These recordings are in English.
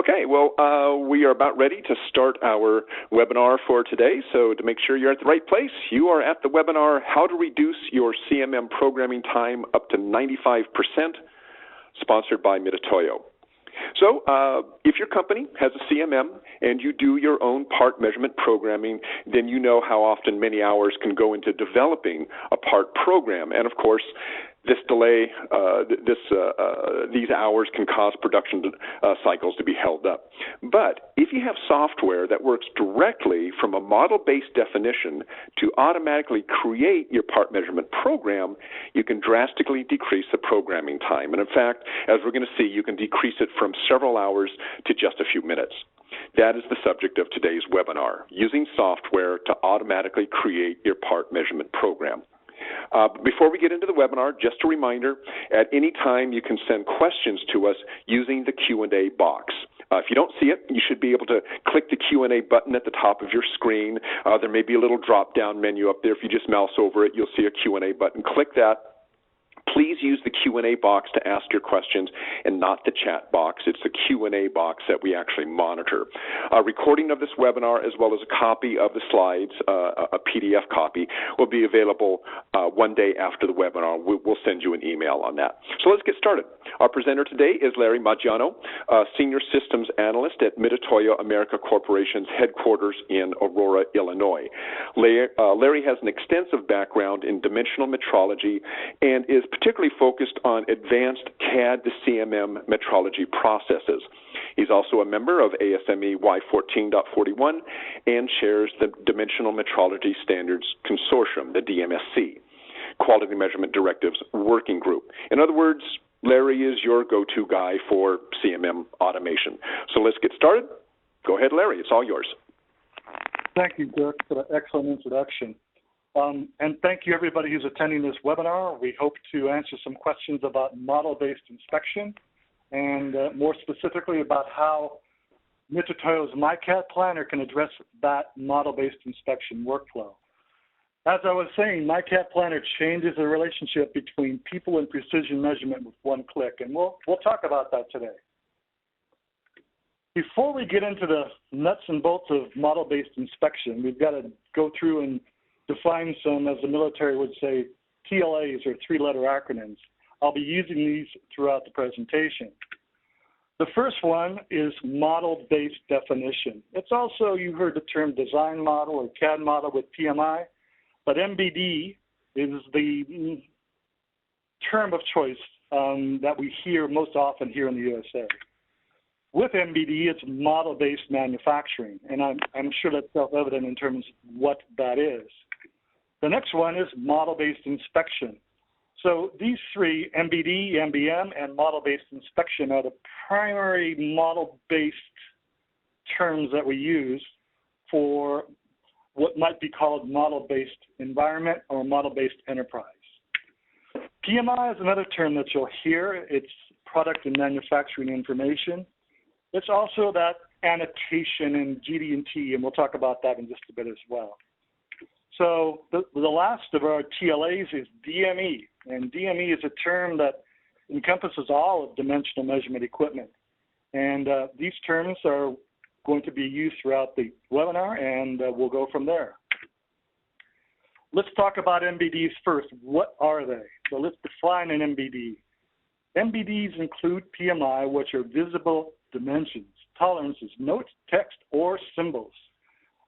Okay, well, we are about ready to start our webinar for today. So to make sure you're at the right place, you are at the webinar, How to Reduce Your CMM Programming Time Up to 95%, sponsored by Mitutoyo. So if your company has a CMM and you do your own part measurement programming, then you know how often many hours can go into developing a part program. And of course, this delay, these hours can cause production cycles to be held up. But if you have software that works directly from a model-based definition to automatically create your part measurement program, you can drastically decrease the programming time. And in fact, as we're going to see, you can decrease it from several hours to just a few minutes. That is the subject of today's webinar, using software to automatically create your part measurement program. Before we get into the webinar, just a reminder, at any time you can send questions to us using the Q&A box. If you don't see it, you should be able to click the Q&A button at the top of your screen. There may be a little drop-down menu up there. If you just mouse over it, you'll see a Q&A button. Click that. Please use the Q&A box to ask your questions and not the chat box. It's the Q&A box that we actually monitor. A recording of this webinar as well as a copy of the slides, a PDF copy, will be available one day after the webinar. We'll send you an email on that. So let's get started. Our presenter today is Larry Maggiano, Senior Systems Analyst at Mitutoyo America Corporation's headquarters in Aurora, Illinois. Larry has an extensive background in dimensional metrology and is particularly focused on advanced CAD to CMM metrology processes. He's also a member of ASME Y14.41 and chairs the Dimensional Metrology Standards Consortium, the DMSC, Quality Measurement Directives Working Group. In other words, Larry is your go-to guy for CMM automation. So let's get started. Go ahead, Larry. It's all yours. Thank you, Dirk, for that excellent introduction. And thank you, everybody who's attending this webinar. We hope to answer some questions about model-based inspection and more specifically about how Mitutoyo's MyCat Planner can address that model-based inspection workflow. As I was saying, MyCat Planner changes the relationship between people and precision measurement with one click, and we'll talk about that today. Before we get into the nuts and bolts of model-based inspection, we've got to go through and define some, as the military would say, TLAs or three-letter acronyms. I'll be using these throughout the presentation. The first one is model-based definition. It's also, you heard the term design model or CAD model with PMI, but MBD is the term of choice that we hear most often here in the USA. With MBD, it's model-based manufacturing, and I'm sure that's self-evident in terms of what that is. The next one is model-based inspection. So these three, MBD, MBM, and model-based inspection, are the primary model-based terms that we use for what might be called model-based environment or model-based enterprise. PMI is another term that you'll hear. It's product and manufacturing information. It's also that annotation in GD&T, and we'll talk about that in just a bit as well. So the last of our TLAs is DME, and DME is a term that encompasses all of dimensional measurement equipment. And these terms are going to be used throughout the webinar, and we'll go from there. Let's talk about MBDs first. What are they? So let's define an MBD. MBDs include PMI, which are visible dimensions, tolerances, notes, text, or symbols.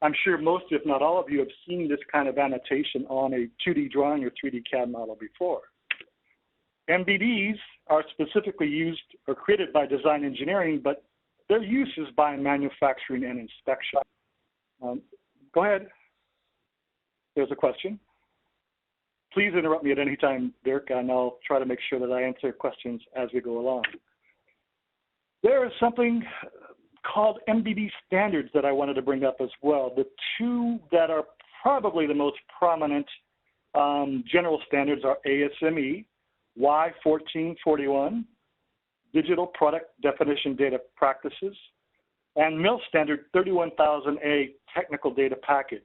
I'm sure most, if not all of you, have seen this kind of annotation on a 2D drawing or 3D CAD model before. MBDs are specifically used or created by design engineering, but their use is by manufacturing and inspection. Go ahead. There's a question. Please interrupt me at any time, Dirk, and I'll try to make sure that I answer questions as we go along. There is something called MBD standards that I wanted to bring up as well. The two that are probably the most prominent general standards are ASME Y1441, Digital Product Definition Data Practices, and MIL Standard 31000A, Technical Data Package.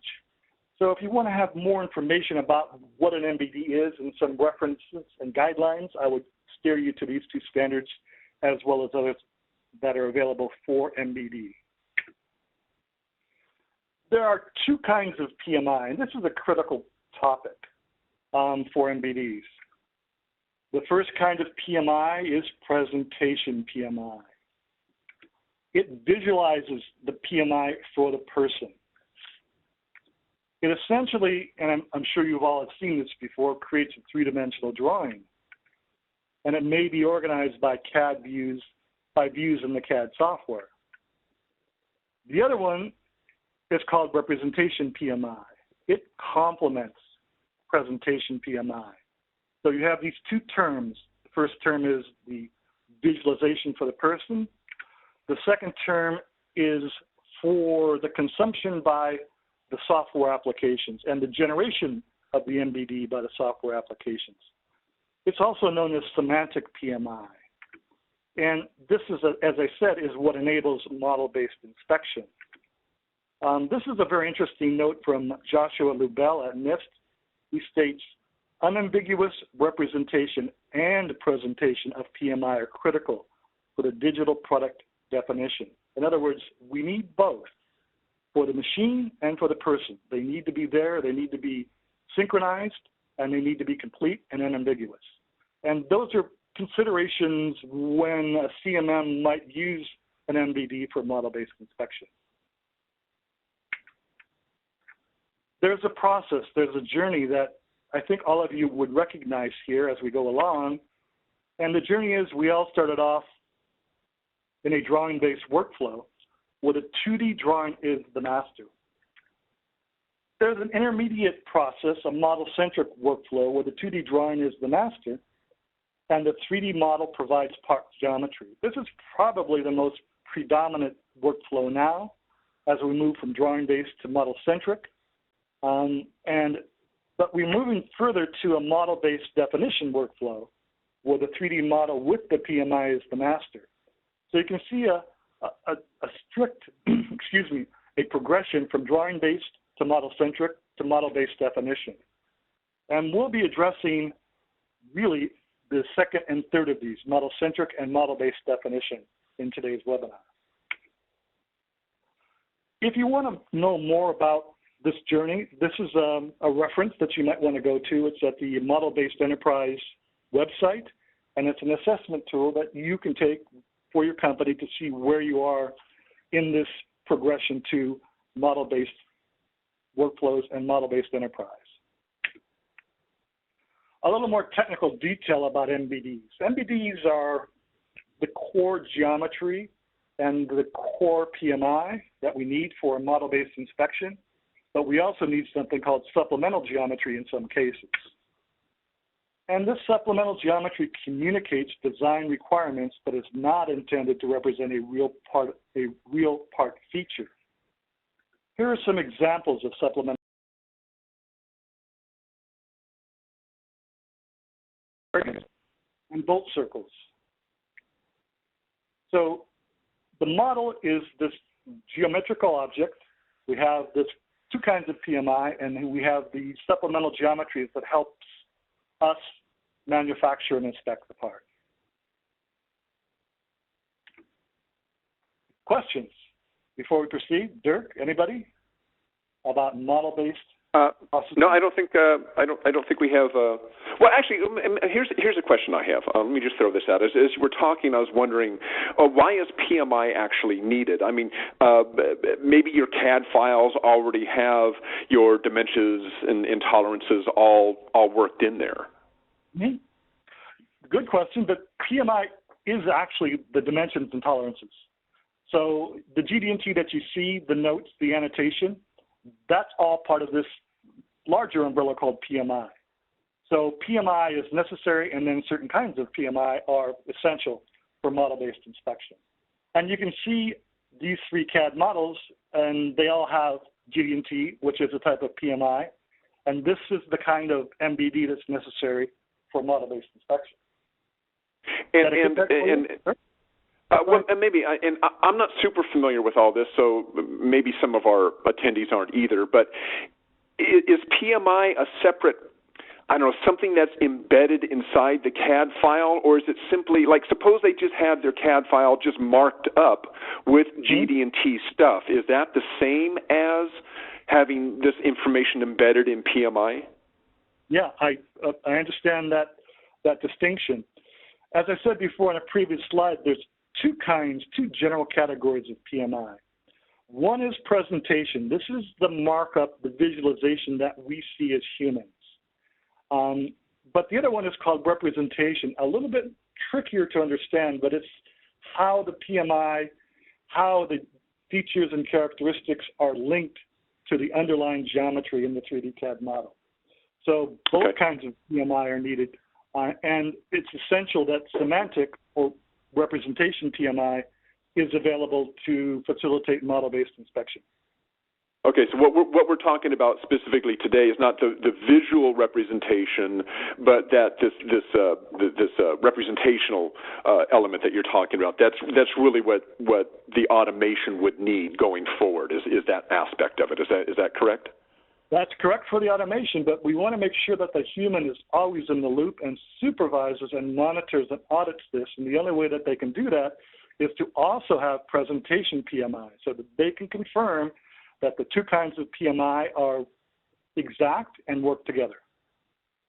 So if you want to have more information about what an MBD is and some references and guidelines, I would steer you to these two standards as well as other that are available for MBD. There are two kinds of PMI, and this is a critical topic for MBDs. The first kind of PMI is presentation PMI. It visualizes the PMI for the person. It essentially, and I'm sure you've all seen this before, creates a three-dimensional drawing. And it may be organized by CAD views, by views in the CAD software. The other one is called Representation PMI. It complements Presentation PMI. So you have these two terms. The first term is the visualization for the person. The second term is for the consumption by the software applications and the generation of the MBD by the software applications. It's also known as semantic PMI. And this is, as I said, is what enables model-based inspection. This is a very interesting note from Joshua Lubell at NIST. He states, unambiguous representation and presentation of PMI are critical for the digital product definition. In other words, we need both for the machine and for the person. They need to be there, they need to be synchronized, and they need to be complete and unambiguous. And those are considerations when a CMM might use an MBD for model-based inspection. There's a process, there's a journey that I think all of you would recognize here as we go along. And the journey is we all started off in a drawing-based workflow where the 2D drawing is the master. There's an intermediate process, a model-centric workflow where the 2D drawing is the master and the 3D model provides part geometry. This is probably the most predominant workflow now as we move from drawing-based to model-centric. But we're moving further to a model-based definition workflow where the 3D model with the PMI is the master. So you can see a strict, a progression from drawing-based to model-centric to model-based definition. And we'll be addressing really the second and third of these, model-centric and model-based definition, in today's webinar. If you want to know more about this journey, this is a reference that you might want to go to. It's at the Model-Based Enterprise website, and it's an assessment tool that you can take for your company to see where you are in this progression to model-based workflows and model-based enterprise. A little more technical detail about MBDs. MBDs are the core geometry and the core PMI that we need for model-based inspection, but we also need something called supplemental geometry in some cases. And this supplemental geometry communicates design requirements, but is not intended to represent a real part feature. Here are some examples of supplemental and bolt circles. So the model is this geometrical object. We have this two kinds of PMI, and we have the supplemental geometries that helps us manufacture and inspect the part. Questions before we proceed? Dirk, anybody about model-based? No, I don't think we have. Well, actually, here's a question I have. Let me just throw this out. As we're talking, I was wondering, why is PMI actually needed? I mean, maybe your CAD files already have your dimensions and tolerances all worked in there. Mm-hmm. Good question, but PMI is actually the dimensions and tolerances. So the GD&T that you see, the notes, the annotation, that's all part of this larger umbrella called PMI. So PMI is necessary, and then certain kinds of PMI are essential for model-based inspection. And you can see these three CAD models, and they all have GD&T, which is a type of PMI, and this is the kind of MBD that's necessary for model-based inspection. Maybe, and I'm not super familiar with all this, so maybe some of our attendees aren't either, but is PMI a separate I don't know, something that's embedded inside the CAD file, or is it simply, like, suppose they just had their CAD file just marked up with GD&T stuff. Is that the same as having this information embedded in PMI? Yeah, I understand that distinction. As I said before in a previous slide, there's two general categories of PMI. One is presentation. This is the markup, the visualization that we see as humans. But the other one is called representation, a little bit trickier to understand, but it's how the PMI, how the features and characteristics are linked to the underlying geometry in the 3D CAD model. So both kinds of PMI are needed, and it's essential that semantic or representation PMI is available to facilitate model-based inspection. Okay, so what we're talking about specifically today is not the visual representation, but that this representational element that you're talking about. That's really what the automation would need going forward. Is that aspect of it? Is that correct? That's correct for the automation, but we want to make sure that the human is always in the loop and supervises and monitors and audits this. And the only way that they can do that is to also have presentation PMI, so that they can confirm that the two kinds of PMI are exact and work together.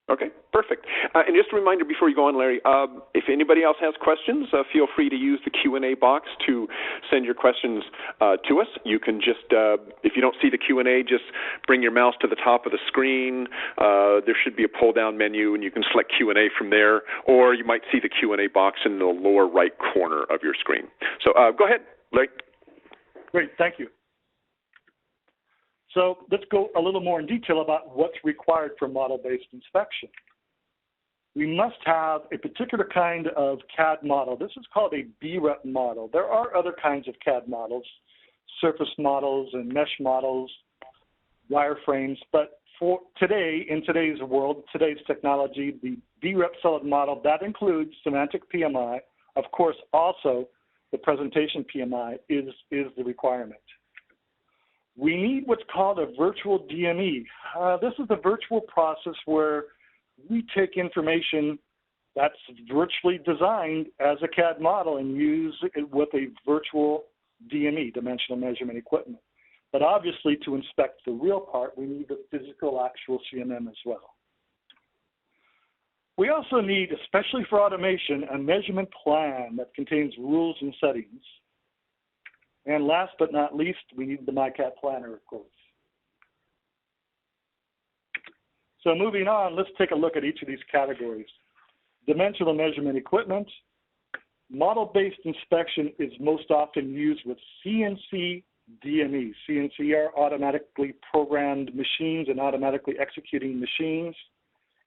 Okay, perfect. And just a reminder before you go on, Larry, if anybody else has questions, feel free to use the Q&A box to send your questions to us. You can just, if you don't see the Q&A, just bring your mouse to the top of the screen. There should be a pull-down menu, and you can select Q&A from there, or you might see the Q&A box in the lower right corner of your screen. So go ahead, Larry. Great, thank you. So let's go a little more in detail about what's required for model-based inspection. We must have a particular kind of CAD model. This is called a BREP model. There are other kinds of CAD models, surface models and mesh models, wireframes, but for today, in today's world, today's technology, the BREP solid model, that includes semantic PMI. Of course, also the presentation PMI is the requirement. We need what's called a virtual DME. This is a virtual process where we take information that's virtually designed as a CAD model and use it with a virtual DME, dimensional measurement equipment. But obviously, to inspect the real part, we need the physical, actual CMM as well. We also need, especially for automation, a measurement plan that contains rules and settings. And last but not least, we need the MyCat Planner, of course. So moving on, let's take a look at each of these categories. Dimensional measurement equipment. Model-based inspection is most often used with CNC DME. CNC are automatically programmed machines and automatically executing machines.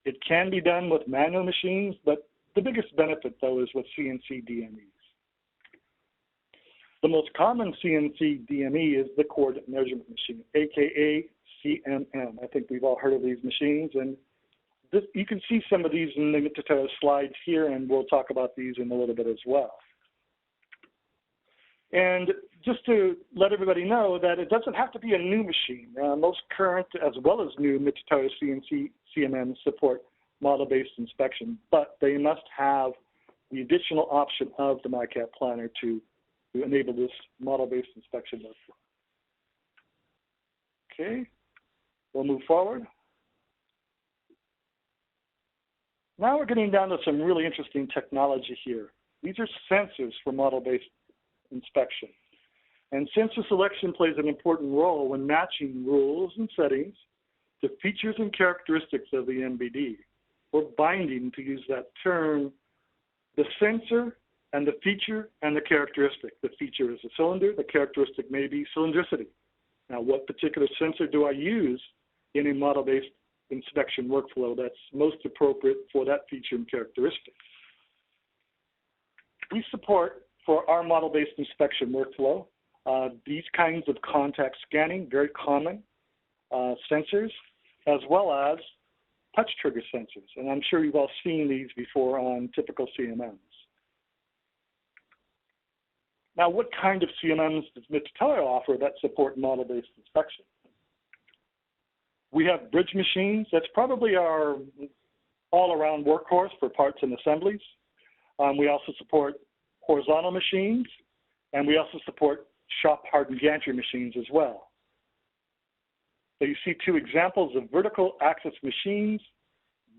It can be done with manual machines, but the biggest benefit, though, is with CNC DMEs. The most common CNC DME is the coordinate measurement machine, aka CMM. I think we've all heard of these machines, and you can see some of these in the Mitutoyo slides here, and we'll talk about these in a little bit as well. And just to let everybody know that it doesn't have to be a new machine. Most current as well as new Mitutoyo CNC CMMs support model-based inspection, but they must have the additional option of the MyCat Planner to enable this model-based inspection workflow. Okay, we'll move forward. Now we're getting down to some really interesting technology here. These are sensors for model-based inspection. And sensor selection plays an important role when matching rules and settings to features and characteristics of the MBD, or binding, to use that term, the sensor and the feature and the characteristic. The feature is a cylinder, the characteristic may be cylindricity. Now, what particular sensor do I use in a model-based inspection workflow that's most appropriate for that feature and characteristic? We support, for our model-based inspection workflow, these kinds of contact scanning, very common sensors, as well as touch trigger sensors. And I'm sure you've all seen these before on typical CMMs. Now, what kind of CMMs does Mitutoyo offer that support model-based inspection? We have bridge machines. That's probably our all-around workhorse for parts and assemblies. We also support horizontal machines, and we also support shop-hardened gantry machines as well. So you see two examples of vertical axis machines.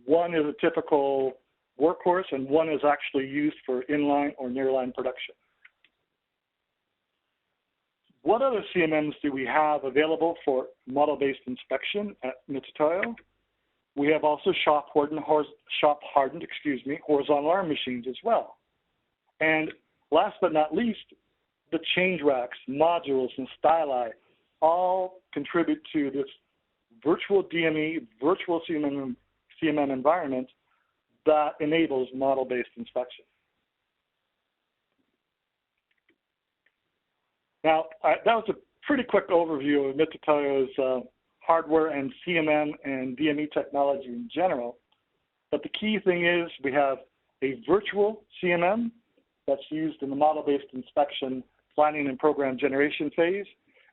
One is a typical workhorse, and one is actually used for inline or nearline production. What other CMMs do we have available for model-based inspection at Mitutoyo? We have also shop-hardened horizontal arm machines as well. And last but not least, the change racks, modules, and styli all contribute to this virtual DME, virtual CMM environment that enables model-based inspection. Now, that was a pretty quick overview of Mitutoyo's hardware and CMM and DME technology in general. But the key thing is we have a virtual CMM that's used in the model-based inspection planning and program generation phase.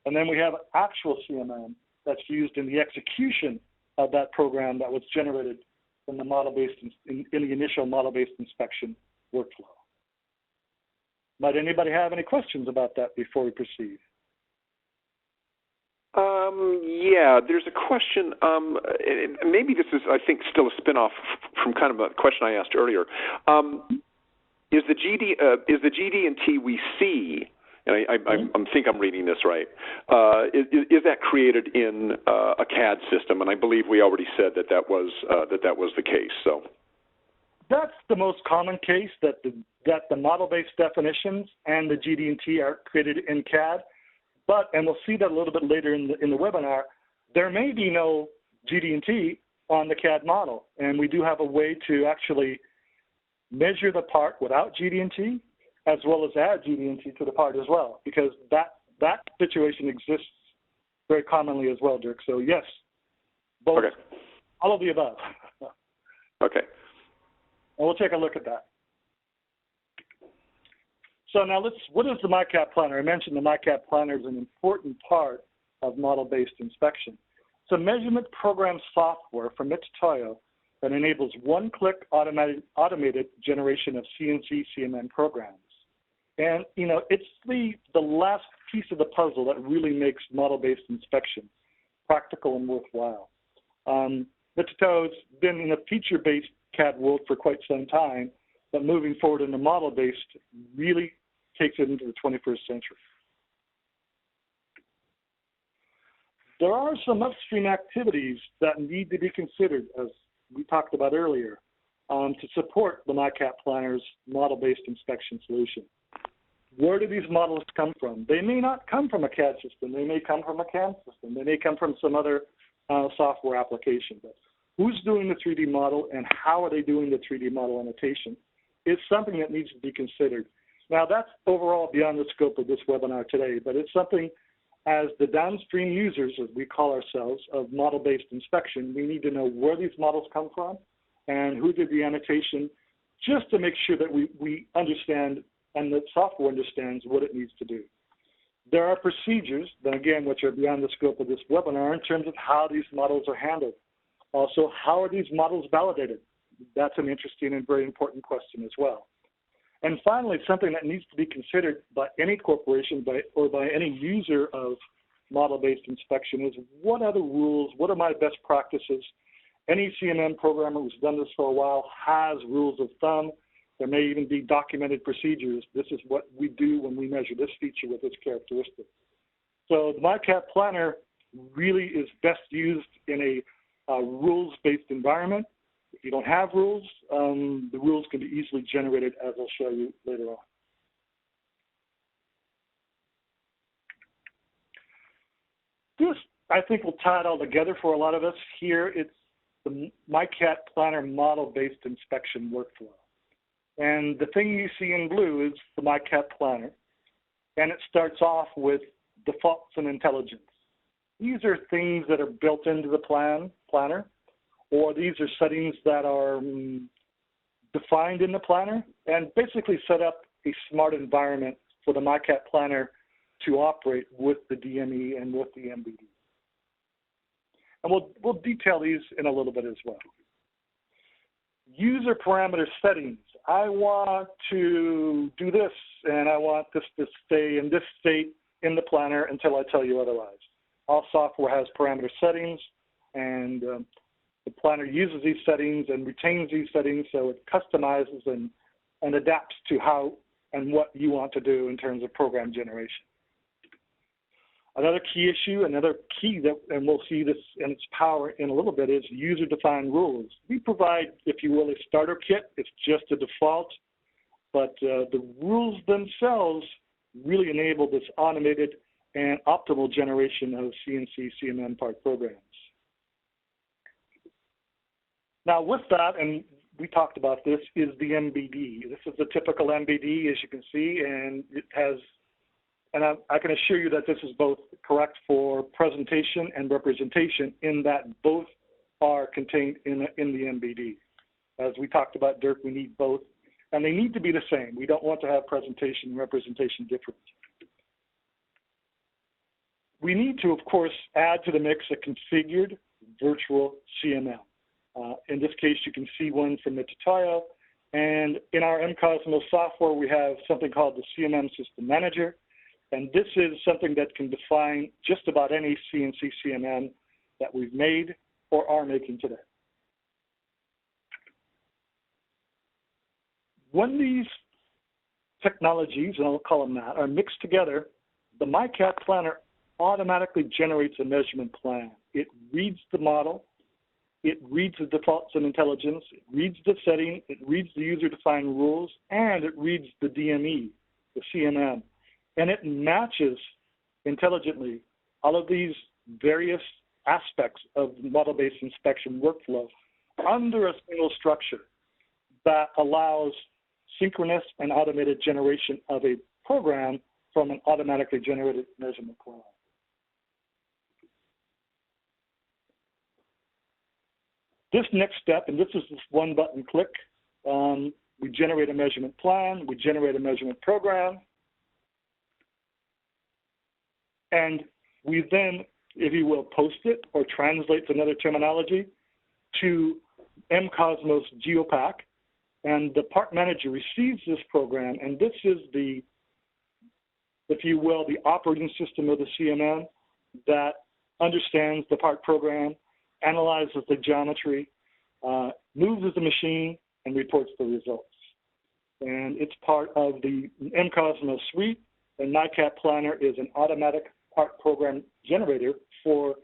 And then we have actual CMM that's used in the execution of that program that was generated from the model-based in the initial model-based inspection workflow. Might anybody have any questions about that before we proceed? Yeah, there's a question. Maybe this is, I think, still a spin-off from kind of a question I asked earlier. Is the GD&T we see, and I think I'm reading this right, is that created in a CAD system? And I believe we already said that that was the case. So that's the most common case, that the model-based definitions and the GD&T are created in CAD. But, and we'll see that a little bit later in the webinar, there may be no GD&T on the CAD model. And we do have a way to actually measure the part without GD&T, as well as add GD&T to the part as well, because that situation exists very commonly as well, Dirk. So yes, both, okay. All of the above. Okay. And we'll take a look at that. So now what is the MyCat Planner? I mentioned the MyCat Planner is an important part of model-based inspection. It's a measurement program software from Mitutoyo that enables one-click automated generation of CNC CMM programs. And, you know, it's the last piece of the puzzle that really makes model-based inspection practical and worthwhile. Mitutoyo's been in a feature-based CAD world for quite some time, but moving forward into model-based really takes it into the 21st century. There are some upstream activities that need to be considered, as we talked about earlier, to support the MyCat Planner's model-based inspection solution. Where do these models come from? They may not come from a CAD system. They may come from a CAM system. They may come from some other software application. But who's doing the 3D model and how are they doing the 3D model annotation is something that needs to be considered. Now, that's overall beyond the scope of this webinar today, but it's something as the downstream users, as we call ourselves, of model-based inspection, we need to know where these models come from and who did the annotation, just to make sure that we understand and the software understands what it needs to do. There are procedures, then again, which are beyond the scope of this webinar in terms of how these models are handled. Also, how are these models validated? That's an interesting and very important question as well. And finally, something that needs to be considered by any corporation or by any user of model-based inspection is what are the rules, what are my best practices? Any CMM programmer who's done this for a while has rules of thumb. There may even be documented procedures. This is what we do when we measure this feature with this characteristic. So the MyCat Planner really is best used in a rules-based environment. If you don't have rules, the rules can be easily generated, as I'll show you later on. This, I think, will tie it all together for a lot of us. Here, it's the MyCat Planner model-based inspection workflow. And the thing you see in blue is the MyCat Planner, and it starts off with defaults and intelligence. These are things that are built into the planner, or these are settings that are defined in the planner and basically set up a smart environment for the MyCat Planner to operate with the DME and with the MBD. And we'll detail these in a little bit as well. User parameter settings. I want to do this, and I want this to stay in this state in the planner until I tell you otherwise. All software has parameter settings, and the planner uses these settings and retains these settings, so it customizes and adapts to how and what you want to do in terms of program generation. Another key issue, another key that, and we'll see this in its power in a little bit, is user-defined rules. We provide, if you will, a starter kit. It's just a default, but the rules themselves really enable this automated and optimal generation of CNC CMM part programs. Now with that, and we talked about this, is the MBD. This is the typical MBD, as you can see, and it has, and I can assure you that this is both correct for presentation and representation, in that both are contained in the MBD. As we talked about, Dirk, we need both, and they need to be the same. We don't want to have presentation and representation different. We need to, of course, add to the mix a configured virtual CMM. In this case, you can see one from Mitutoyo, and in our MCosmos software, we have something called the CMM System Manager, and this is something that can define just about any CNC CMM that we've made or are making today. When these technologies, and I'll call them that, are mixed together, the MyCat Planner automatically generates a measurement plan. It reads the model, it reads the defaults and intelligence, it reads the setting, it reads the user-defined rules, and it reads the DME, the CMM. And it matches intelligently all of these various aspects of model-based inspection workflow under a single structure that allows synchronous and automated generation of a program from an automatically generated measurement plan. This next step, and this is this one button click, we generate a measurement plan, we generate a measurement program, and we then, if you will, post it, or translate to another terminology, to MCosmos GeoPack, and the part manager receives this program, and this is the, if you will, the operating system of the CMM that understands the part program, analyzes the geometry, moves the machine, and reports the results. And it's part of the MCosmos suite, and MyCat Planner is an automatic part program generator for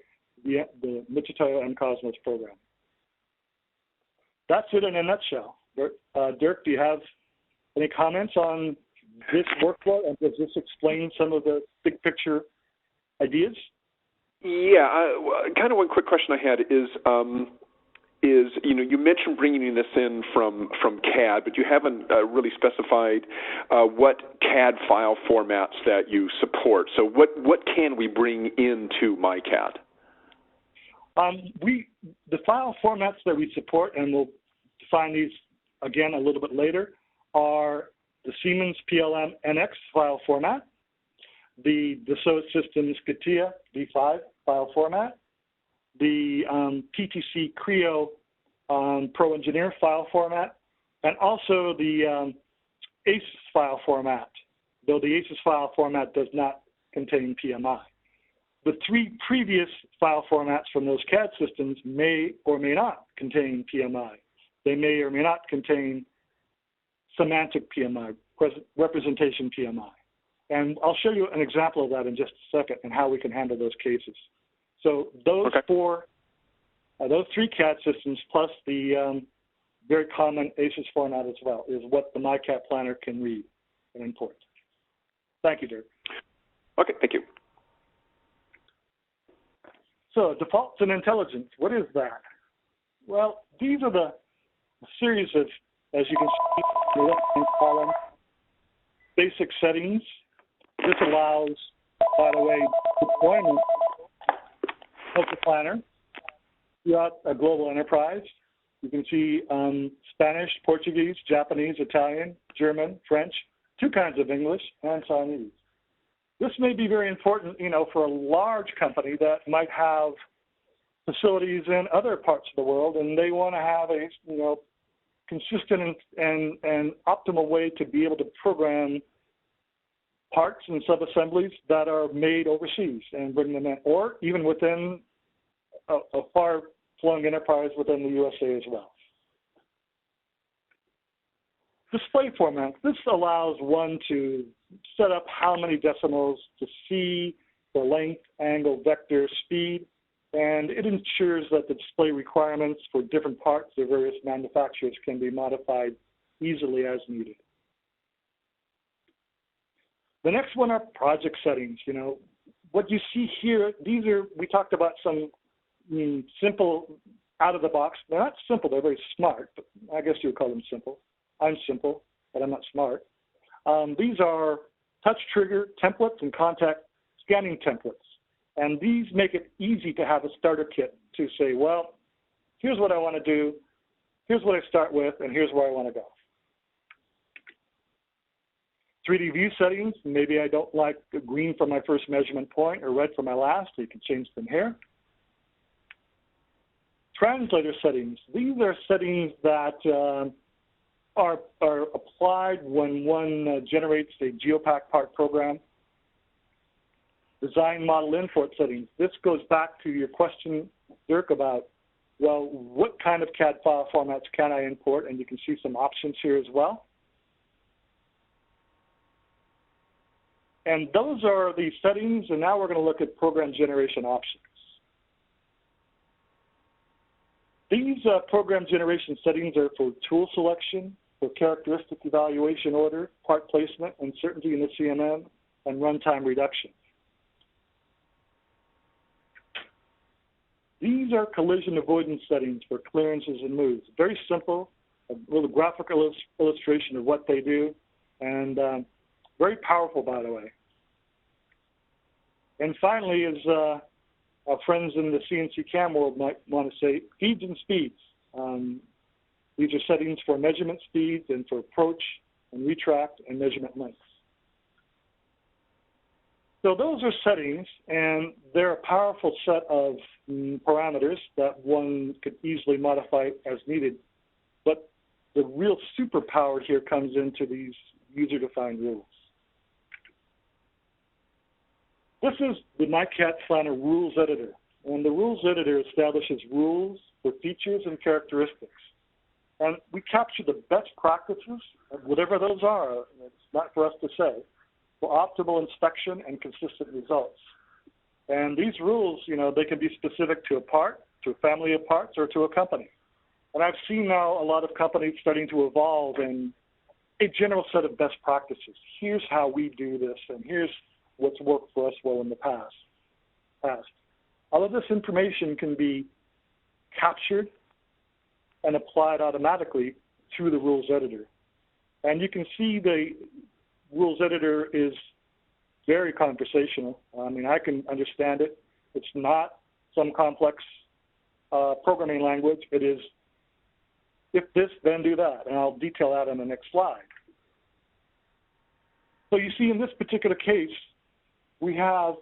the Mitutoyo MCosmos program. That's it in a nutshell. Dirk, do you have any comments on this workflow, and does this explain some of the big picture ideas? Yeah, kind of one quick question I had is you mentioned bringing this in from CAD, but you haven't really specified what CAD file formats that you support. So what can we bring into MyCat? The file formats that we support, and we'll define these again a little bit later, are the Siemens PLM NX file format, the Dassault Systems CATIA D5 file format, the PTC Creo Pro Engineer file format, and also the ACES file format, though the ACES file format does not contain PMI. The three previous file formats from those CAD systems may or may not contain PMI. They may or may not contain semantic PMI, representation PMI. And I'll show you an example of that in just a second and how we can handle those cases. So those those three CAD systems plus the very common ACES format as well is what the MyCat Planner can read and import. Thank you, Dirk. Okay, thank you. So defaults and intelligence, what is that? Well, these are the series of, as you can see in the left-hand column, basic settings. This allows, by the way, deployment of the planner throughout a global enterprise. You can see Spanish, Portuguese, Japanese, Italian, German, French, two kinds of English, and Chinese. This may be very important, for a large company that might have facilities in other parts of the world, and they want to have a, consistent and optimal way to be able to program parts and sub-assemblies that are made overseas and bring them in, or even within a far-flung enterprise within the USA as well. Display format. This allows one to set up how many decimals to see the length, angle, vector, speed, and it ensures that the display requirements for different parts of various manufacturers can be modified easily as needed. The next one are project settings. You know, what you see here, these are, we talked about some simple out of the box. They're not simple, they're very smart, but I guess you would call them simple. I'm simple, but I'm not smart. These are touch trigger templates and contact scanning templates. And these make it easy to have a starter kit to say, well, here's what I want to do, here's what I start with, and here's where I want to go. 3D view settings, maybe I don't like the green for my first measurement point or red for my last, you can change them here. Translator settings, these are settings that are applied when one generates a GeoPack part program. Design model import settings. This goes back to your question, Dirk, about, well, what kind of CAD file formats can I import? And you can see some options here as well. And those are the settings, and now we're going to look at program generation options. These program generation settings are for tool selection, for characteristic evaluation order, part placement, uncertainty in the CMM, and runtime reduction. These are collision avoidance settings for clearances and moves. Very simple, a little graphical illustration of what they do, and very powerful, by the way. And finally, as our friends in the CNC CAM world might want to say, feeds and speeds. These are settings for measurement speeds and for approach and retract and measurement lengths. So those are settings, and they're a powerful set of parameters that one could easily modify as needed. But the real superpower here comes into these user-defined rules. This is the MyCat Planner Rules Editor, and the Rules Editor establishes rules for features and characteristics. And we capture the best practices, whatever those are, it's not for us to say, for optimal inspection and consistent results. And these rules, you know, they can be specific to a part, to a family of parts, or to a company. And I've seen now a lot of companies starting to evolve in a general set of best practices. Here's how we do this, and here's what's worked for us well in the past. All of this information can be captured and applied automatically through the Rules Editor. And you can see the Rules Editor is very conversational. I mean, I can understand it. It's not some complex programming language. It is, if this, then do that. And I'll detail that on the next slide. So you see in this particular case, we have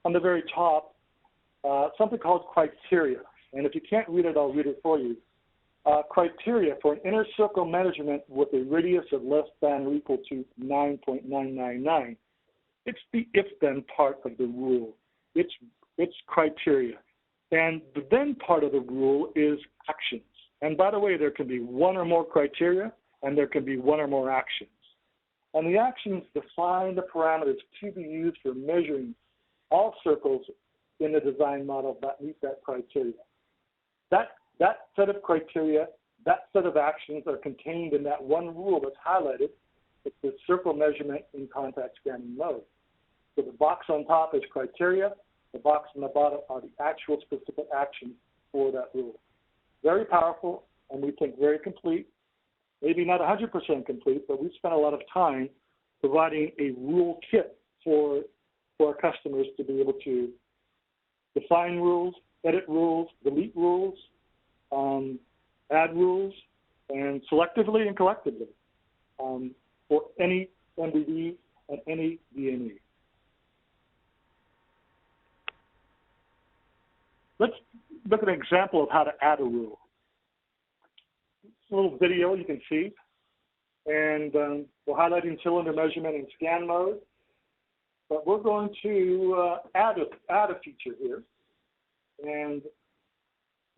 on the very top something called criteria. And if you can't read it, I'll read it for you. Criteria for an inner circle measurement with a radius of less than or equal to 9.999. It's the if-then part of the rule. It's criteria. And the then part of the rule is actions. And by the way, there can be one or more criteria, and there can be one or more actions. And the actions define the parameters to be used for measuring all circles in the design model that meet that criteria. That set of criteria, that set of actions are contained in that one rule that's highlighted. It's the circle measurement in contact scanning mode. So the box on top is criteria. The box on the bottom are the actual specific actions for that rule. Very powerful, and we think very complete. Maybe not 100% complete, but we spent a lot of time providing a rule kit for our customers to be able to define rules, edit rules, delete rules, add rules, and selectively and collectively for any MBD and any DME. Let's look at an example of how to add a rule. little video you can see, and we're highlighting cylinder measurement in scan mode. But we're going to add a feature here, and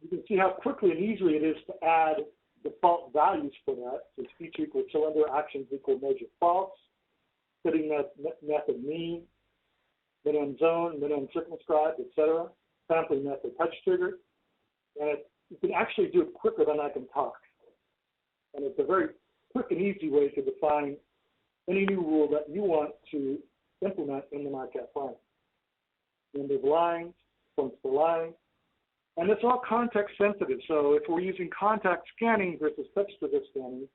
you can see how quickly and easily it is to add default values for that. So feature equals cylinder, actions equal measure false, fitting method mean, minimum zone, minimum circumscribed, etc. Sampling method touch trigger, and you can actually do it quicker than I can talk. And it's a very quick and easy way to define any new rule that you want to implement in the MiCAT Planner. Number of lines, points per line, and it's all context sensitive. So if we're using contact scanning versus touch trigger scanning,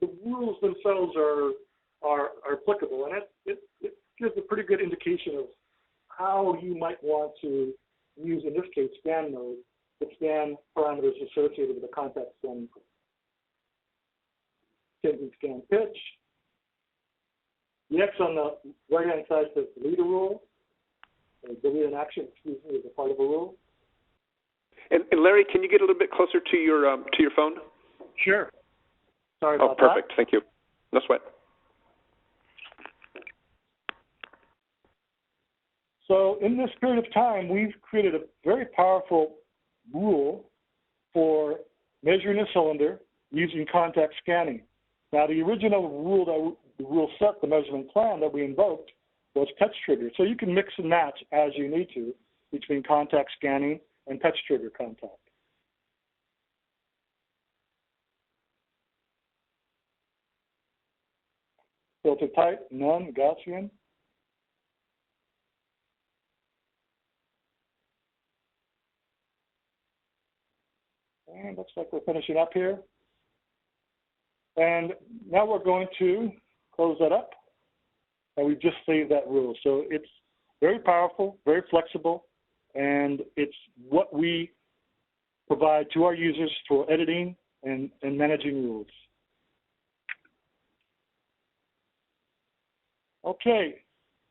the rules themselves are applicable, and it gives a pretty good indication of how you might want to use, in this case, scan mode, the scan parameters associated with the contact scanning. Changing scan pitch. The X on the right-hand side says delete a rule. Delete an action, excuse me, is a part of a rule. And Larry, can you get a little bit closer to your phone? Sure. Sorry about that. Oh, perfect. Thank you. No sweat. So in this period of time, we've created a very powerful rule for measuring a cylinder using contact scanning. Now, the original rule set, the measurement plan that we invoked, was touch trigger. So you can mix and match as you need to between contact scanning and touch trigger contact. Filter type, none, Gaussian. And looks like we're finishing up here. And now we're going to close that up. And we've just saved that rule. So it's very powerful, very flexible, and it's what we provide to our users for editing and managing rules. Okay,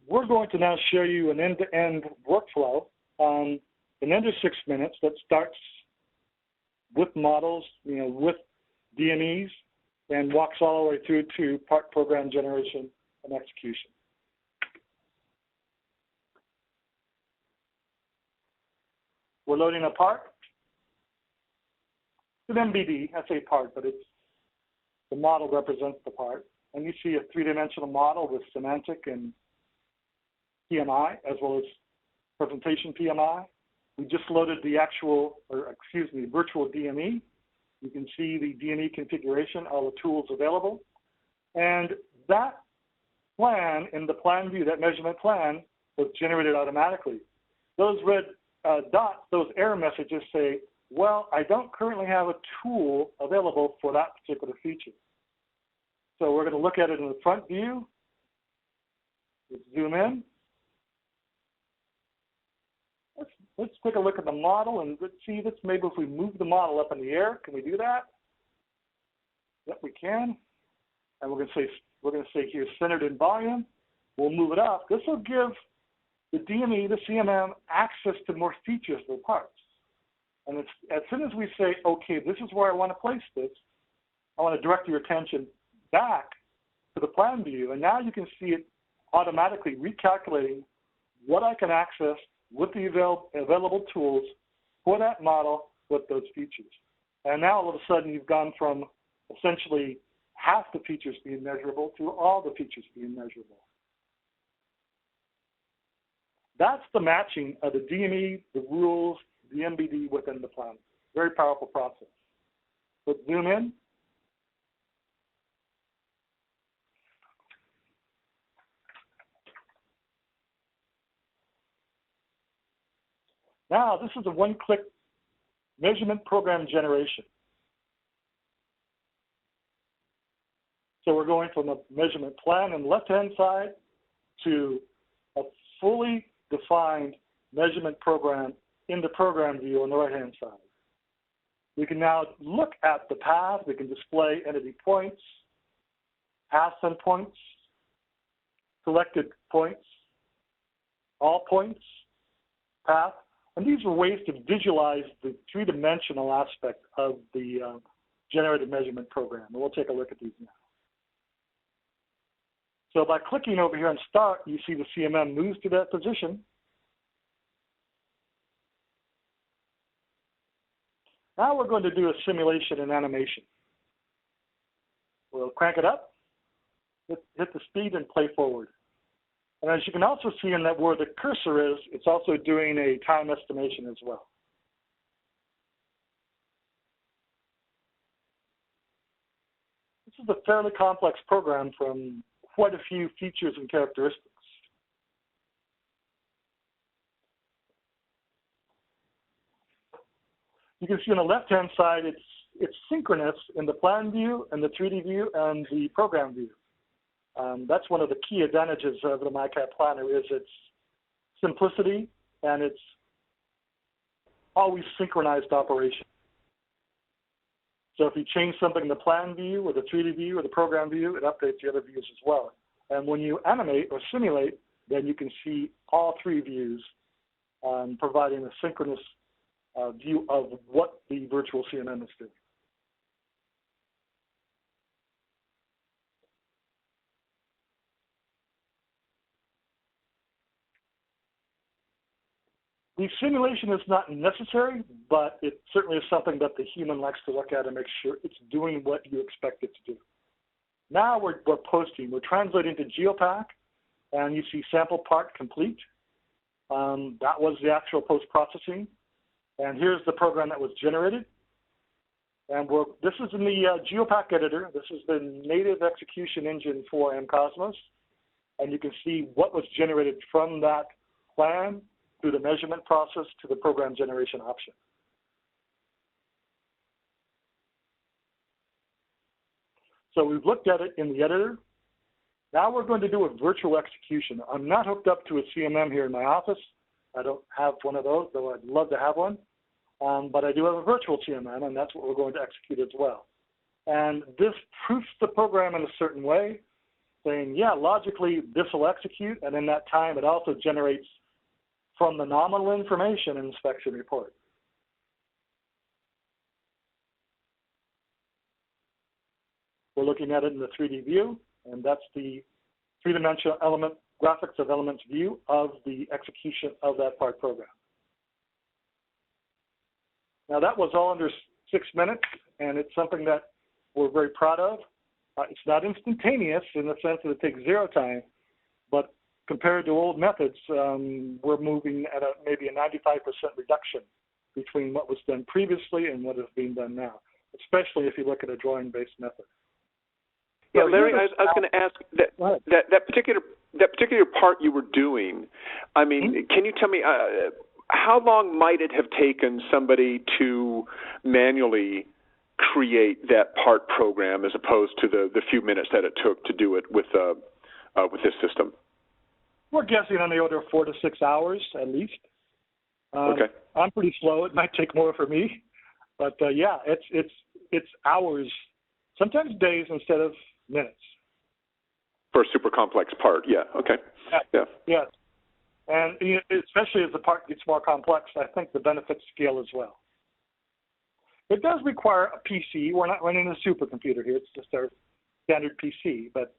we're going to now show you an end-to-end workflow in under 6 minutes that starts with models, with DMEs, and walks all the way through to part program generation and execution. We're loading a part. It's an MBD, I say part, but the model represents the part. And you see a three-dimensional model with semantic and PMI, as well as Representation PMI. We just loaded the virtual DME. You can see the DME configuration, all the tools available. And that plan in the plan view, that measurement plan, was generated automatically. Those red dots, those error messages say, well, I don't currently have a tool available for that particular feature. So we're going to look at it in the front view. Let's zoom in. Let's take a look at the model and let's see this. Maybe if we move the model up in the air, can we do that? Yep, we can. And we're going to say here centered in volume. We'll move it up. This will give the DME, the CMM, access to more features of the parts. And it's, as soon as we say, okay, this is where I want to place this, I want to direct your attention back to the plan view. And now you can see it automatically recalculating what I can access with the available tools for that model with those features. And now all of a sudden you've gone from essentially half the features being measurable to all the features being measurable. That's the matching of the DME, the rules, the MBD within the plan. Very powerful process. Let's zoom in. Now, this is a one-click measurement program generation. So we're going from a measurement plan on the left-hand side to a fully defined measurement program in the program view on the right-hand side. We can now look at the path. We can display entity points, paths and points, selected points, all points, path. And these are ways to visualize the three-dimensional aspect of the generated measurement program. And we'll take a look at these now. So by clicking over here on Start, you see the CMM moves to that position. Now we're going to do a simulation and animation. We'll crank it up, hit the speed, and play forward. And as you can also see in that where the cursor is, it's also doing a time estimation as well. This is a fairly complex program from quite a few features and characteristics. You can see on the left-hand side, it's synchronous in the plan view and the 3D view and the program view. That's one of the key advantages of the MyCat Planner is its simplicity and its always synchronized operation. So if you change something in the plan view or the 3D view or the program view, it updates the other views as well. And when you animate or simulate, then you can see all three views, providing a synchronous view of what the virtual CMM is doing. The simulation is not necessary, but it certainly is something that the human likes to look at and make sure it's doing what you expect it to do. Now we're posting. We're translating to GeoPack, and you see sample part complete. That was the actual post-processing. And here's the program that was generated. And this is in the GeoPack editor. This is the native execution engine for mCosmos. And you can see what was generated from that plan through the measurement process to the program generation option. So we've looked at it in the editor. Now we're going to do a virtual execution. I'm not hooked up to a CMM here in my office. I don't have one of those, though I'd love to have one. But I do have a virtual CMM, and that's what we're going to execute as well. And this proofs the program in a certain way, saying, yeah, logically, this will execute, and in that time, it also generates from the nominal information in inspection report. We're looking at it in the 3D view, and that's the three-dimensional element graphics of elements view of the execution of that part program. Now that was all under 6 minutes, and it's something that we're very proud of. It's not instantaneous in the sense that it takes zero time, but compared to old methods, we're moving at maybe a 95% reduction between what was done previously and what is being done now, especially if you look at a drawing-based method. Yeah, Larry, I was going to ask that particular part you were doing. I mean, can you tell me how long might it have taken somebody to manually create that part program as opposed to the few minutes that it took to do it with this system? We're guessing on the order of 4 to 6 hours at least. Okay. I'm pretty slow. It might take more for me, but yeah, it's hours, sometimes days instead of minutes. For a super complex part, yeah. Okay. Yeah. And especially as the part gets more complex, I think the benefits scale as well. It does require a PC. We're not running a supercomputer here. It's just our standard PC, but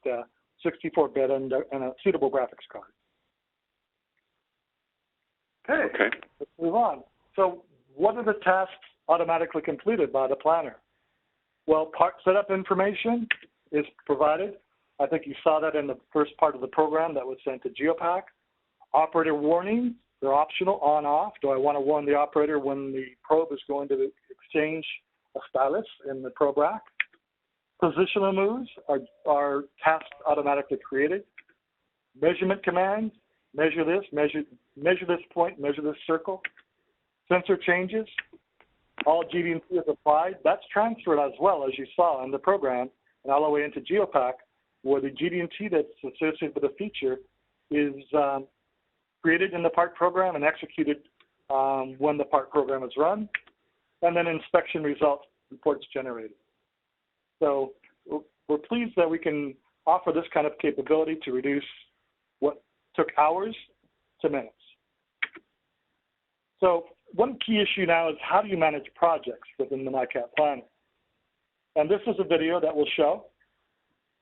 64-bit and a suitable graphics card. Okay, let's move on. So what are the tasks automatically completed by the planner? Well, part setup information is provided. I think you saw that in the first part of the program that was sent to GeoPack. Operator warnings, they're optional, on, off. Do I want to warn the operator when the probe is going to exchange a stylus in the probe rack? Positional moves are tasks automatically created. Measurement commands, measure this point, measure this circle. Sensor changes, all GD&T is applied. That's transferred as well, as you saw in the program, and all the way into GeoPack, where the GD&T that's associated with a feature is created in the part program and executed when the part program is run, and then inspection results reports generated. So we're pleased that we can offer this kind of capability to reduce what took hours to minutes. So one key issue now is how do you manage projects within the MyCat Planner? And this is a video that we'll show.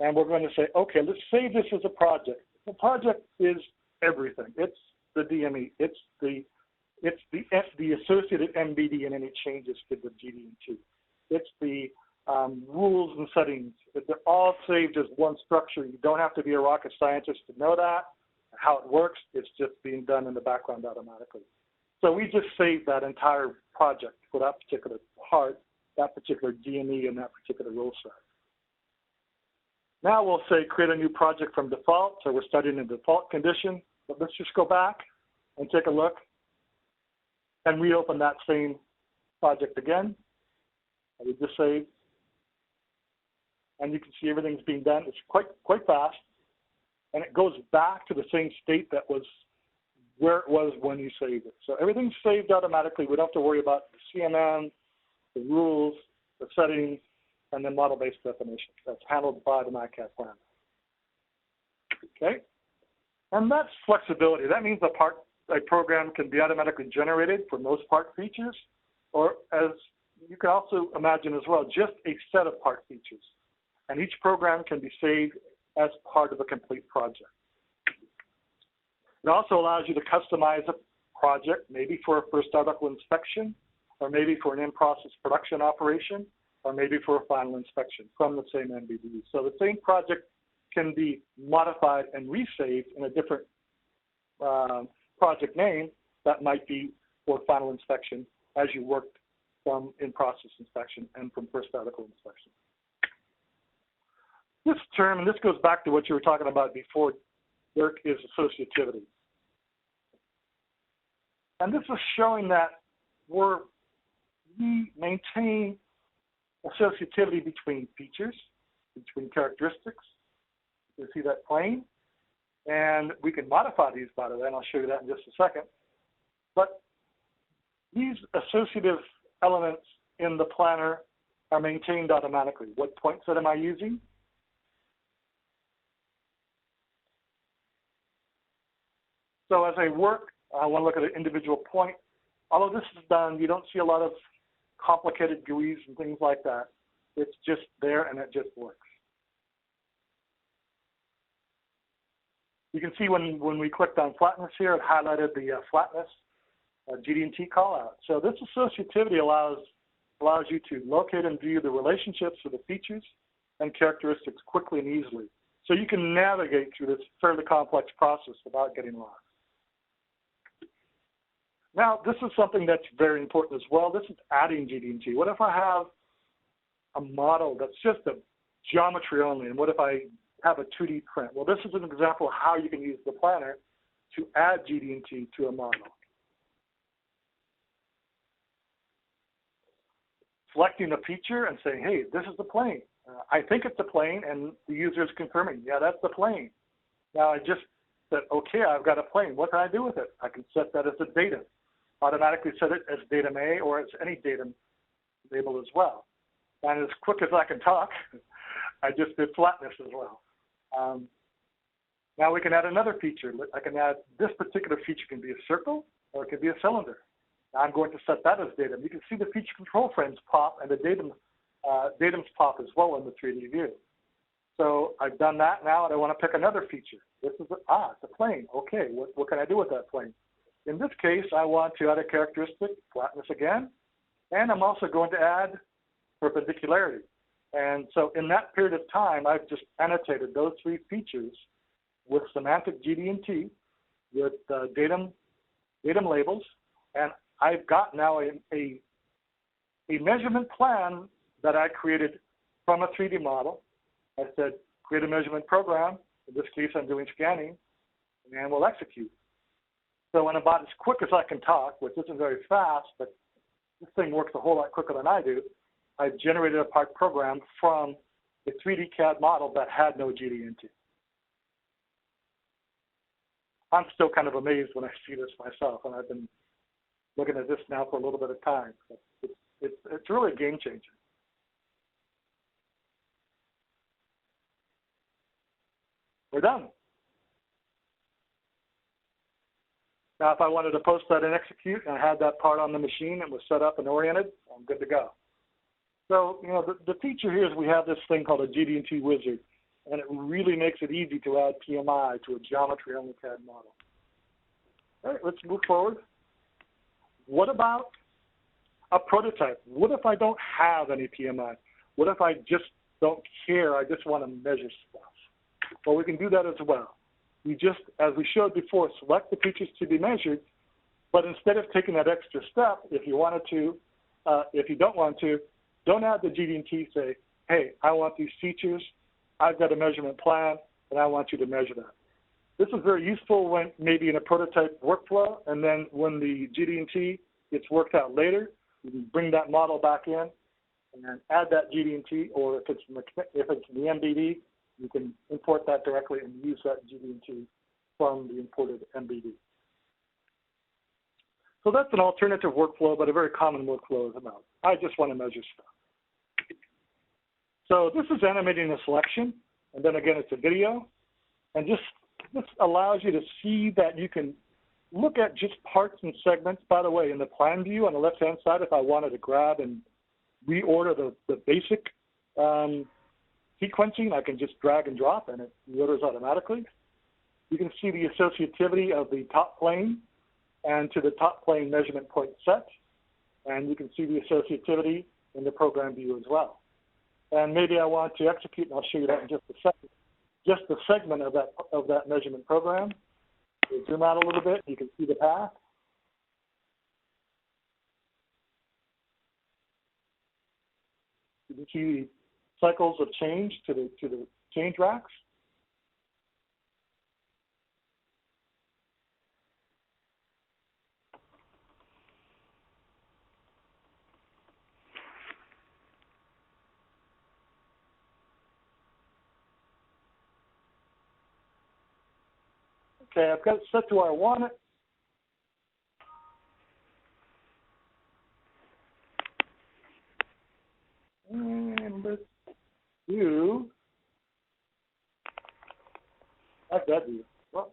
And we're going to say, okay, let's say this is a project. The project is everything. It's the DME. It's the associated MBD and any changes to the GD&T. It's the rules and settings. They're all saved as one structure. You don't have to be a rocket scientist to know that. How it works, it's just being done in the background automatically. So we just saved that entire project for that particular part, that particular DME, and that particular rule set. Now we'll say create a new project from default. So we're studying the default condition. But let's just go back and take a look and reopen that same project again. And we just saved. And you can see everything's being done. It's quite fast. And it goes back to the same state that was where it was when you saved it. So everything's saved automatically. We don't have to worry about the CMM, the rules, the settings, and then model-based definitions. That's handled by the MiCAT Planner. Okay? And that's flexibility. That means a program can be automatically generated for most part features, or as you can also imagine as well, just a set of part features. And each program can be saved as part of a complete project. It also allows you to customize a project, maybe for a first article inspection, or maybe for an in-process production operation, or maybe for a final inspection from the same MBD. So the same project can be modified and resaved in a different project name that might be for final inspection as you worked from in-process inspection and from first article inspection. This term, and this goes back to what you were talking about before, Dirk, is associativity. And this is showing that we maintain associativity between features, between characteristics. You see that plane? And we can modify these, by the way, and I'll show you that in just a second. But these associative elements in the planner are maintained automatically. What point set am I using? So as I work, I want to look at an individual point. All of this is done. You don't see a lot of complicated GUIs and things like that. It's just there and it just works. You can see when we clicked on flatness here, it highlighted the flatness GD&T callout. So this associativity allows you to locate and view the relationships of the features and characteristics quickly and easily. So you can navigate through this fairly complex process without getting lost. Now, this is something that's very important as well. This is adding GD&T. What if I have a model that's just a geometry only, and what if I have a 2D print? Well, this is an example of how you can use the planner to add GD&T to a model. Selecting a feature and saying, hey, this is the plane. I think it's a plane, and the user is confirming, yeah, that's the plane. Now, I just said, okay, I've got a plane. What can I do with it? I can set that as a datum. Automatically set it as datum A or as any datum label as well. And as quick as I can talk, I just did flatness as well. Now we can add another feature. I can add this particular feature can be a circle or it can be a cylinder. Now I'm going to set that as datum. You can see the feature control frames pop and the datums pop as well in the 3D view. So I've done that now, and I want to pick another feature. This is it's a plane. Okay, what can I do with that plane? In this case, I want to add a characteristic, flatness again, and I'm also going to add perpendicularity. And so in that period of time, I've just annotated those three features with semantic GD&T, with datum labels, and I've got now a measurement plan that I created from a 3D model. I said, create a measurement program. In this case, I'm doing scanning, and we'll execute. So in about as quick as I can talk, which isn't very fast, but this thing works a whole lot quicker than I do, I've generated a part program from a 3D CAD model that had no GD&T. I'm still kind of amazed when I see this myself, and I've been looking at this now for a little bit of time. It's really a game changer. We're done. Now, if I wanted to post that and execute and I had that part on the machine and was set up and oriented, I'm good to go. So, you know, the feature here is we have this thing called a GD&T wizard, and it really makes it easy to add PMI to a geometry-only CAD model. All right, let's move forward. What about a prototype? What if I don't have any PMI? What if I just don't care? I just want to measure stuff. Well, we can do that as well. We just, as we showed before, select the features to be measured, but instead of taking that extra step, if you wanted to, if you don't want to, don't add the GD&T, say, hey, I want these features, I've got a measurement plan, and I want you to measure that. This is very useful when maybe in a prototype workflow, and then when the GD&T gets worked out later, you can bring that model back in and add that GD&T, or if it's in the MBD, you can import that directly and use that GD&T from the imported MBD. So that's an alternative workflow, but a very common workflow is about, I just want to measure stuff. So this is animating a selection, and then again, it's a video, and this allows you to see that you can look at just parts and segments. By the way, in the plan view on the left-hand side, if I wanted to grab and reorder the basic sequencing, I can just drag and drop, and it reorders automatically. You can see the associativity of the top plane and to the top plane measurement point set, and you can see the associativity in the program view as well. And maybe I want to execute, and I'll show you that in just a second, just the segment of that measurement program. So zoom out a little bit, you can see the path. You can see the cycles of change to the change racks. Okay, I've got it set to where I want it. And let's do, how'd that do? Well,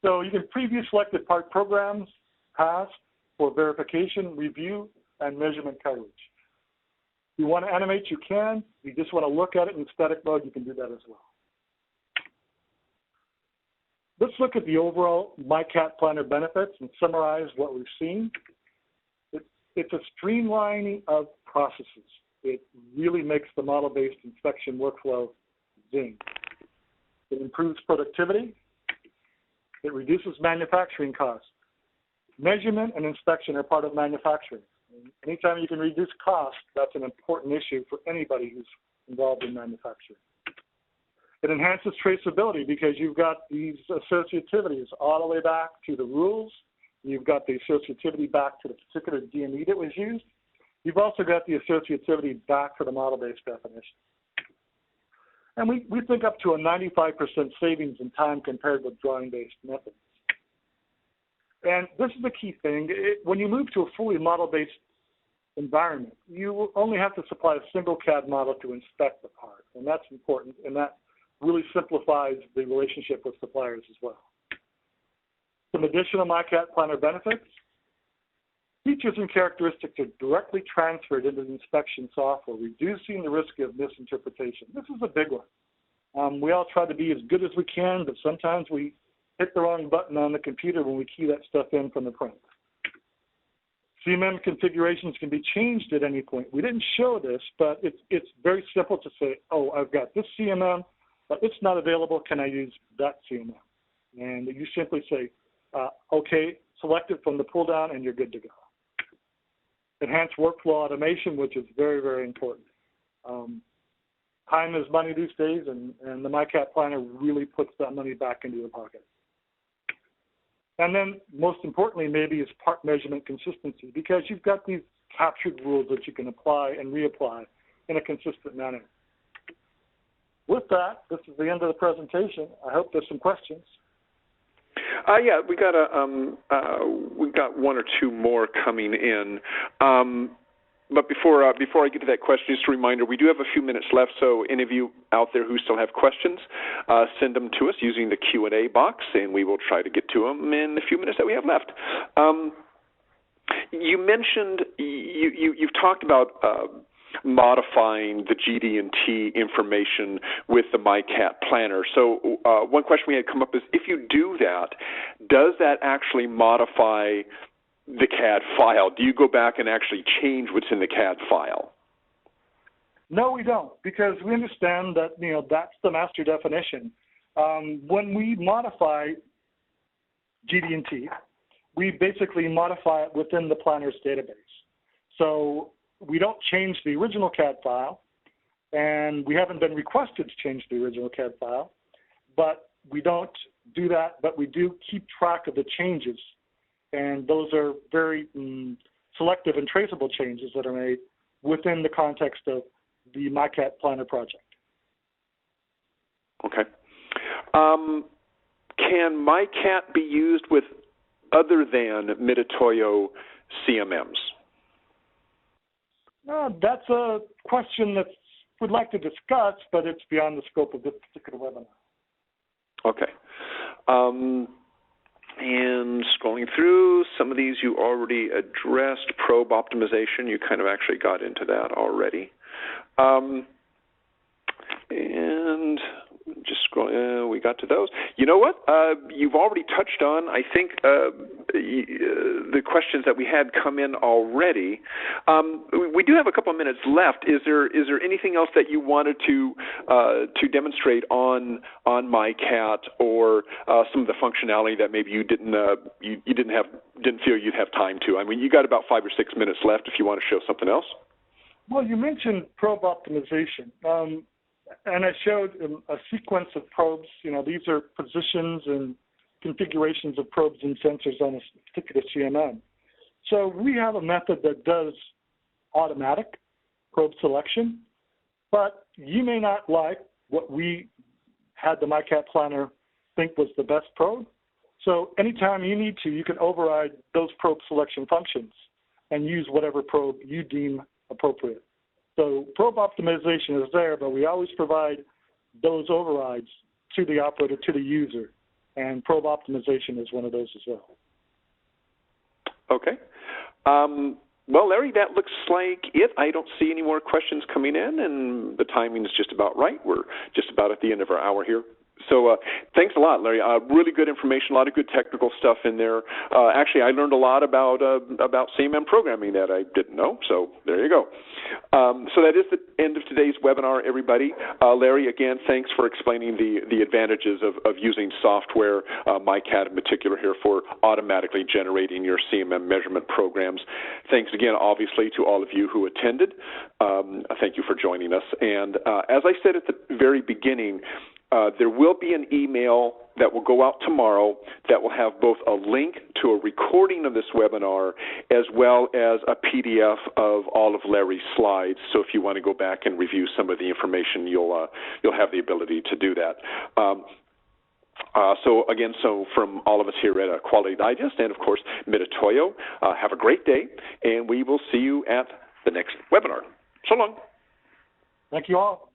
so you can preview selected part programs, paths for verification, review, and measurement coverage. If you want to animate, you can. If you just want to look at it in static mode, you can do that as well. Let's look at the overall MyCat Planner benefits and summarize what we've seen. It's a streamlining of processes. It really makes the model-based inspection workflow zing. It improves productivity. It reduces manufacturing costs. Measurement and inspection are part of manufacturing. Anytime you can reduce cost, that's an important issue for anybody who's involved in manufacturing. It enhances traceability because you've got these associativities all the way back to the rules. You've got the associativity back to the particular DME that was used. You've also got the associativity back to the model-based definition. And we think up to a 95% savings in time compared with drawing-based methods. And this is the key thing. When you move to a fully model-based environment, you will only have to supply a single CAD model to inspect the part. And that's important, and that really simplifies the relationship with suppliers as well. Some additional MyCat Planner benefits. Features and characteristics are directly transferred into the inspection software, reducing the risk of misinterpretation. This is a big one. We all try to be as good as we can, but sometimes we hit the wrong button on the computer when we key that stuff in from the print. CMM configurations can be changed at any point. We didn't show this, but it's very simple to say, oh, I've got this CMM, but it's not available. Can I use that CMM? And you simply say, okay, select it from the pull down, and you're good to go. Enhanced workflow automation, which is very, very important. Time is money these days, and the MyCat Planner really puts that money back into your pocket. And then, most importantly, maybe is part measurement consistency, because you've got these captured rules that you can apply and reapply in a consistent manner. With that, this is the end of the presentation. I hope there's some questions. Yeah, we got one or two more coming in. But before I get to that question, just a reminder, we do have a few minutes left, so any of you out there who still have questions, send them to us using the Q&A box, and we will try to get to them in the few minutes that we have left. You mentioned, you've talked about modifying the GD&T information with the MiCat Planner. So one question we had come up is, if you do that, does that actually modify the CAD file? Do you go back and actually change what's in the CAD file? No, we don't, because we understand that, that's the master definition. When we modify GD&T, we basically modify it within the planner's database. So we don't change the original CAD file, and we haven't been requested to change the original CAD file, but we don't do that, but we do keep track of the changes, and those are very selective and traceable changes that are made within the context of the MiCat Planner project. Okay. Can MiCat be used with other than Mitutoyo CMMs? That's a question that we'd like to discuss, but it's beyond the scope of this particular webinar. Okay. And scrolling through, some of these you already addressed. Probe optimization, you kind of actually got into that already. And just scroll, we got to those. You know what? You've already touched on, I think, the questions that we had come in already. We do have a couple of minutes left. Is there anything else that you wanted to demonstrate on MiCat, or some of the functionality that maybe you didn't feel you'd have time to? I mean, you got about 5 or 6 minutes left if you want to show something else. Well, you mentioned probe optimization. And I showed a sequence of probes. These are positions and configurations of probes and sensors on a particular CMM. So we have a method that does automatic probe selection, but you may not like what we had the MiCat Planner think was the best probe. So anytime you need to, you can override those probe selection functions and use whatever probe you deem appropriate. So probe optimization is there, but we always provide those overrides to the operator, to the user, and probe optimization is one of those as well. Okay. Well, Larry, that looks like it. I don't see any more questions coming in, and the timing is just about right. We're just about at the end of our hour here. So thanks a lot, Larry. Really good information, a lot of good technical stuff in there. Actually, I learned a lot about CMM programming that I didn't know, so there you go. So that is the end of today's webinar, everybody. Larry, again, thanks for explaining the advantages of using software, MiCat in particular here, for automatically generating your CMM measurement programs. Thanks again, obviously, to all of you who attended. Thank you for joining us. And as I said at the very beginning, there will be an email that will go out tomorrow that will have both a link to a recording of this webinar as well as a PDF of all of Larry's slides. So if you want to go back and review some of the information, you'll have the ability to do that. So from all of us here at Quality Digest and, of course, Mitutoyo, have a great day, and we will see you at the next webinar. So long. Thank you all.